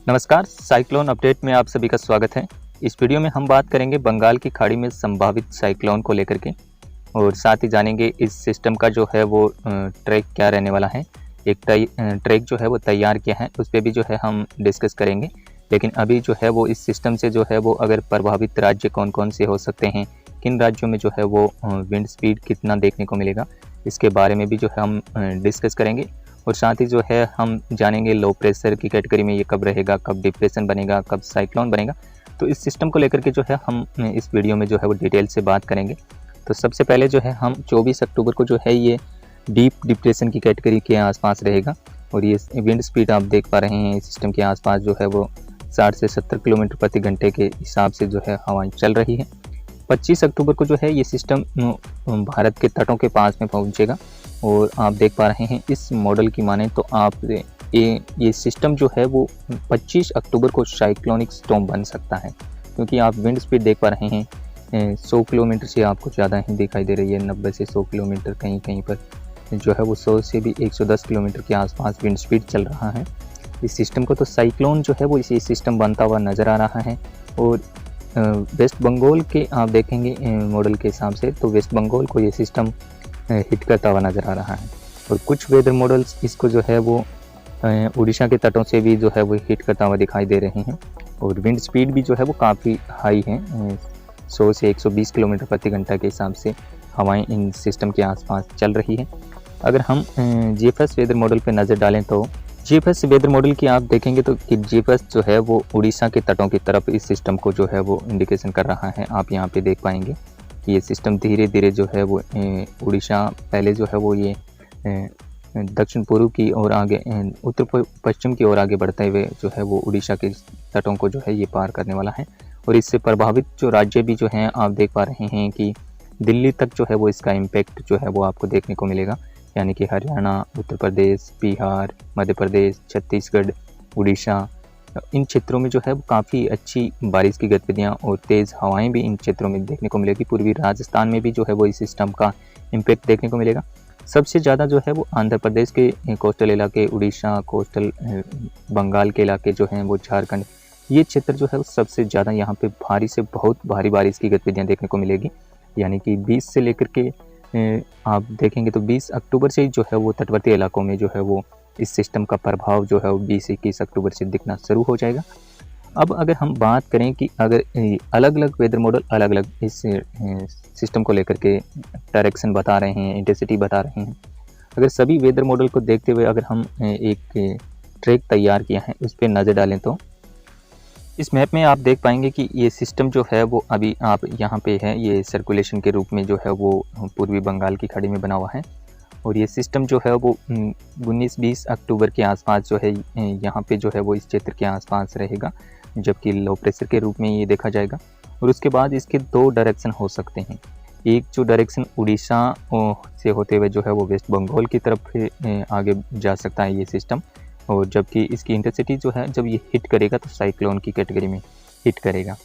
नमस्कार, cyclone update में आप सभी का स्वागत है। इस वीडियो में हम बात करेंगे बंगाल की खाड़ी में संभावित साइक्लोन को लेकर के और साथ ही जानेंगे इस सिस्टम का जो है वो ट्रैक क्या रहने वाला है। एक ट्रैक जो है वो तैयार किया है, उस पर भी जो है हम डिस्कस करेंगे। लेकिन अभी जो है वो इस सिस्टम से जो है वो अगर प्रभावित राज्य कौन कौन से हो सकते हैं, किन राज्यों में जो है वो विंड स्पीड कितना देखने को मिलेगा, इसके बारे में भी जो है हम डिस्कस करेंगे। और साथ ही जो है हम जानेंगे लो प्रेशर की कैटेगरी में ये कब रहेगा, कब डिप्रेशन बनेगा, कब साइक्लोन बनेगा। तो इस सिस्टम को लेकर के जो है हम इस वीडियो में जो है वो डिटेल से बात करेंगे। तो सबसे पहले जो है हम 24 अक्टूबर को जो है ये डीप डिप्रेशन की कैटेगरी के आसपास रहेगा और ये विंड स्पीड आप देख पा रहे हैं सिस्टम के आसपास जो है वो 60 से 70 किलोमीटर प्रति घंटे के हिसाब से जो है हवाएं चल रही है। 25 अक्टूबर को जो है ये सिस्टम भारत के तटों के पास में पहुंचेगा और आप देख पा रहे हैं इस मॉडल की माने तो आप ये सिस्टम जो है वो 25 अक्टूबर को साइक्लोनिक स्टॉर्म बन सकता है, क्योंकि आप विंड स्पीड देख पा रहे हैं 100 किलोमीटर से आपको ज़्यादा ही दिखाई दे रही है। 90 से 100 किलोमीटर, कहीं कहीं पर जो है वो 100 से भी 110 किलोमीटर के आसपास विंड स्पीड चल रहा है। इस सिस्टम को तो साइक्लोन जो है वो इसी सिस्टम बनता हुआ नज़र आ रहा है। और वेस्ट बंगाल के आप देखेंगे मॉडल के हिसाब से तो वेस्ट बंगाल को ये सिस्टम हिट करता हुआ नज़र आ रहा है। और कुछ वेदर मॉडल्स इसको जो है वो उड़ीसा के तटों से भी जो है वो हिट करता हुआ दिखाई दे रहे हैं। और विंड स्पीड भी जो है वो काफ़ी हाई है, 100 से 120 किलोमीटर प्रति घंटा के हिसाब से हवाएं इन सिस्टम के आसपास चल रही है। अगर हम जीएफएस वेदर मॉडल पर नज़र डालें तो जीएफएस वेदर मॉडल की आप देखेंगे तो कि जीएफएस जो है वो उड़ीसा के तटों की तरफ इस सिस्टम को जो है वो इंडिकेशन कर रहा है। आप यहाँ पे देख पाएंगे कि ये सिस्टम धीरे धीरे जो है वो उड़ीसा पहले जो है वो ये दक्षिण पूर्व की ओर आगे उत्तर पश्चिम की ओर आगे बढ़ते हुए जो है वो उड़ीसा के तटों को जो है ये पार करने वाला है। और इससे प्रभावित जो राज्य भी जो हैं आप देख पा रहे हैं कि दिल्ली तक जो है वो इसका इम्पैक्ट जो है वो आपको देखने को मिलेगा, यानी कि हरियाणा, उत्तर प्रदेश, बिहार, मध्य प्रदेश, छत्तीसगढ़, उड़ीसा, इन क्षेत्रों में जो है वो काफ़ी अच्छी बारिश की गतिविधियाँ और तेज़ हवाएं भी इन क्षेत्रों में देखने को मिलेगी। पूर्वी राजस्थान में भी जो है वो इस सिस्टम का इम्पैक्ट देखने को मिलेगा। सबसे ज़्यादा जो है वो आंध्र प्रदेश के कोस्टल इलाके, उड़ीसा, कोस्टल बंगाल के इलाके जो हैं वो झारखंड, ये क्षेत्र जो है वो सबसे ज़्यादा यहाँ पे भारी से बहुत भारी बारिश की गतिविधियाँ देखने को मिलेगी। यानी कि 20 से लेकर के आप देखेंगे तो 20 अक्टूबर से जो है वो तटवर्ती इलाकों में जो है वो इस सिस्टम का प्रभाव जो है वो 20-21 अक्टूबर से दिखना शुरू हो जाएगा। अब अगर हम बात करें कि अगर अलग अलग वेदर मॉडल अलग अलग इस सिस्टम को लेकर के डायरेक्शन बता रहे हैं, इंटेंसिटी बता रहे हैं, अगर सभी वेदर मॉडल को देखते हुए अगर हम एक ट्रैक तैयार किया है उस पर नज़र डालें तो इस मैप में आप देख पाएंगे कि ये सिस्टम जो है वो अभी आप यहाँ पे है, ये सर्कुलेशन के रूप में जो है वो पूर्वी बंगाल की खाड़ी में बना हुआ है। और ये सिस्टम जो है वो 19-20 अक्टूबर के आसपास जो है यहाँ पे जो है वो इस क्षेत्र के आसपास रहेगा, जबकि लो प्रेशर के रूप में ये देखा जाएगा। और उसके बाद इसके दो डायरेक्शन हो सकते हैं। एक जो डायरेक्शन उड़ीसा से होते हुए जो है वो वेस्ट बंगाल की तरफ आगे जा सकता है ये सिस्टम, और जबकि इसकी इंटेंसिटी जो है जब ये हिट करेगा तो साइक्लोन की कैटेगरी में हिट करेगा।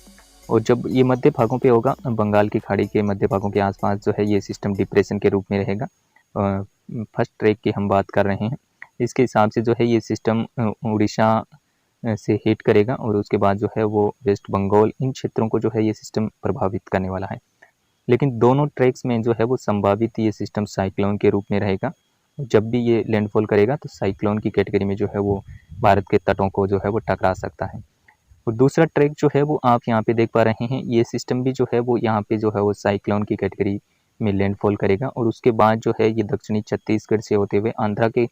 और जब ये मध्य भागों पे होगा, बंगाल की खाड़ी के मध्य भागों के आसपास जो है ये सिस्टम डिप्रेशन के रूप में रहेगा। फर्स्ट ट्रैक की हम बात कर रहे हैं, इसके हिसाब से जो है ये सिस्टम उड़ीसा से हिट करेगा और उसके बाद जो है वो वेस्ट बंगाल, इन क्षेत्रों को जो है ये सिस्टम प्रभावित करने वाला है। लेकिन दोनों ट्रैक्स में जो है वो संभावित ये सिस्टम साइक्लोन के रूप में रहेगा। जब भी ये लैंडफॉल करेगा तो साइक्लोन की कैटेगरी में जो है वो भारत के तटों को जो है वो टकरा सकता है। और दूसरा ट्रैक जो है वो आप यहाँ पे देख पा रहे हैं, ये सिस्टम भी जो है वो यहाँ पे जो है वो साइक्लोन की कैटेगरी में लैंडफॉल करेगा और उसके बाद जो है ये दक्षिणी छत्तीसगढ़ से होते हुए आंध्रा के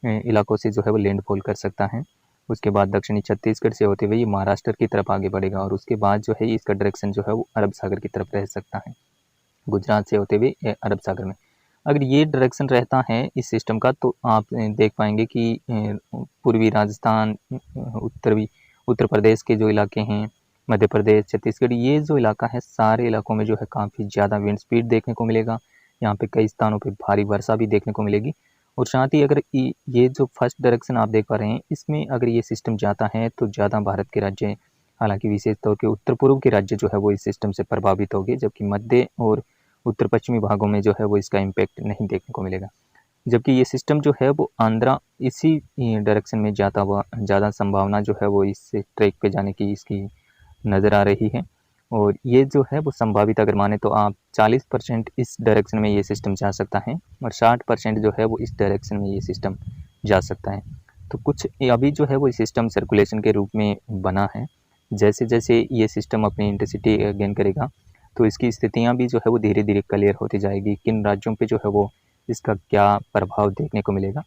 इलाकों से जो है वो लैंडफॉल कर सकता है। उसके बाद दक्षिणी छत्तीसगढ़ से होते हुए ये महाराष्ट्र की तरफ आगे बढ़ेगा और उसके बाद जो है इसका डायरेक्शन जो है वो अरब सागर की तरफ रह सकता है, गुजरात से होते हुए अरब सागर में। अगर ये डायरेक्शन रहता है इस सिस्टम का तो आप देख पाएंगे कि पूर्वी राजस्थान, उत्तर प्रदेश के जो इलाके हैं, मध्य प्रदेश, छत्तीसगढ़, ये जो इलाका है सारे इलाकों में जो है काफ़ी ज़्यादा विंड स्पीड देखने को मिलेगा। यहाँ पे कई स्थानों पे भारी वर्षा भी देखने को मिलेगी। और साथ ही अगर ये जो फर्स्ट डायरेक्शन आप देख पा रहे हैं, इसमें अगर ये सिस्टम जाता है तो ज़्यादा भारत के राज्य, हालांकि विशेष तौर के उत्तर पूर्व के राज्य जो है वो इस सिस्टम से प्रभावित होंगे, जबकि मध्य और उत्तर पश्चिमी भागों में जो है वो इसका इम्पैक्ट नहीं देखने को मिलेगा। जबकि ये सिस्टम जो है वो आंध्रा इसी डायरेक्शन में जाता हुआ ज़्यादा संभावना जो है वो इस ट्रैक पे जाने की इसकी नज़र आ रही है। और ये जो है वो संभावित अगर माने तो आप 40% इस डायरेक्शन में ये सिस्टम जा सकता है और 60% जो है वो इस डायरेक्शन में ये सिस्टम जा सकता है। तो कुछ अभी जो है वो सिस्टम सर्कुलेशन के रूप में बना है। जैसे जैसे ये सिस्टम अपनी इंटेंसिटी गेन करेगा तो इसकी स्थितियाँ भी जो है वो धीरे धीरे क्लियर होती जाएगी, किन राज्यों पे जो है वो इसका क्या प्रभाव देखने को मिलेगा।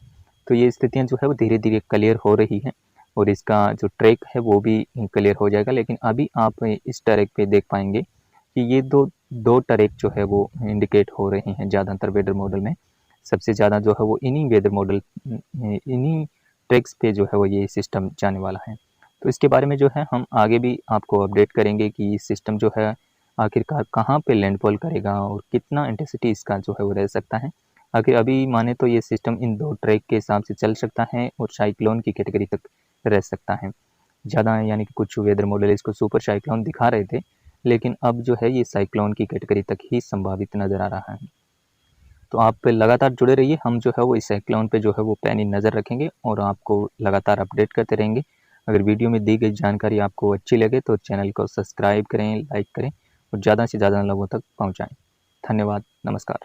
तो ये स्थितियाँ जो है वो धीरे धीरे क्लियर हो रही हैं और इसका जो ट्रैक है वो भी क्लियर हो जाएगा। लेकिन अभी आप इस ट्रैक पे देख पाएंगे कि ये दो ट्रैक जो है वो इंडिकेट हो रहे हैं ज़्यादातर वेदर मॉडल में। सबसे ज़्यादा जो है वो इन्हीं वेदर मॉडल इन्हीं ट्रैक्स पे जो है वो ये सिस्टम जाने वाला है। तो इसके बारे में जो है हम आगे भी आपको अपडेट करेंगे कि ये सिस्टम जो है आखिरकार कहाँ पे लैंडफॉल करेगा और कितना इंटेंसिटी इसका जो है वो रह सकता है। आखिर अभी माने तो ये सिस्टम इन दो ट्रैक के हिसाब से चल सकता है और साइक्लोन की कैटेगरी तक रह सकता है ज़्यादा, यानी कि कुछ वेदर मॉडल इसको सुपर साइक्लोन दिखा रहे थे, लेकिन अब जो है ये साइक्लोन की कैटेगरी तक ही संभावित नज़र आ रहा है। तो आप लगातार जुड़े रहिए, हम जो है वो इस साइक्लोन पे जो है वो पैनी नज़र रखेंगे और आपको लगातार अपडेट करते रहेंगे। अगर वीडियो में दी गई जानकारी आपको अच्छी लगे तो चैनल को सब्सक्राइब करें, लाइक करें और ज़्यादा से ज़्यादा लोगों तक पहुँचाएँ। धन्यवाद, नमस्कार।